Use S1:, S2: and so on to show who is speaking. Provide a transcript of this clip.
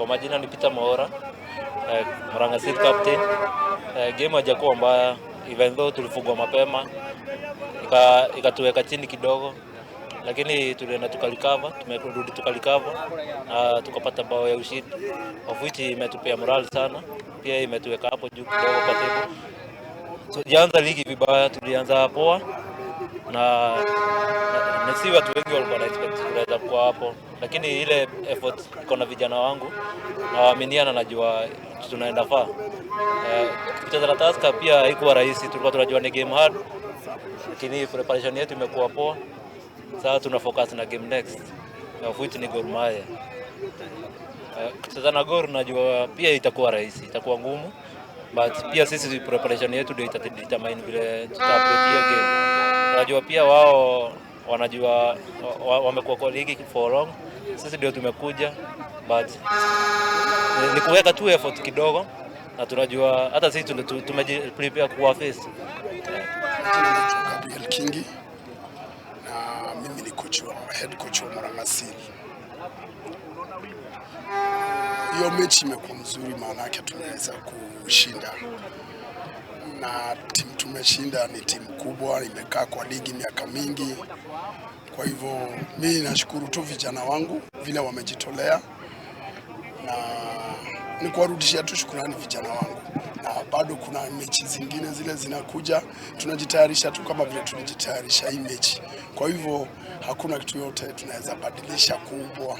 S1: Kwa majina ni Peter Maora, Murang'a City captain. Game hajakuwa mbaya, even though tulifungwa mapema, ikatuweka chini kidogo, lakini tulienda tukalikava, tumerudi tukalikava na tukapata bao ya ushindi, of which imetupea morale sana, pia imetuweka hapo juu kidogo kwa table. Tulianza ligi vibaya, tulianza poa na si watu wengi walikuwa na expect tunaweza kuwa hapo, lakini ile effort iko na vijana wangu na waaminiana, najua tunaenda far. Kucheza na Tusker pia haikuwa rahisi, tulikuwa tunajua ni game hard, lakini preparation yetu imekuwa poa. Sasa tuna focus na game next, of which ni Gor Mahia. Kucheza na Gor najua pia itakuwa rahisi, itakuwa ngumu, but pia sisi preparation yetu ndio itadetermine vile tutaplay game. Najua pia wao wanajua wamekuwa kwa ligi for long, sisi ndio tumekuja, but ni kuweka tu effort kidogo, na tunajua hata sisi tumejiprepare kwa face.
S2: Gabriel Kingi na mimi ni head coach wa Murang'a City. Hiyo mechi imekuwa mzuri, maana yake tumeweza kushinda, na timu tumeshinda ni timu kubwa, imekaa kwa ligi miaka mingi. Kwa hivyo mimi nashukuru tu vijana wangu vile wamejitolea, na ni kuwarudishia tu shukrani vijana wangu, na bado kuna mechi zingine zile zinakuja, tunajitayarisha tu kama vile tulijitayarisha hii mechi. Kwa hivyo hakuna kitu yote tunaweza badilisha kubwa.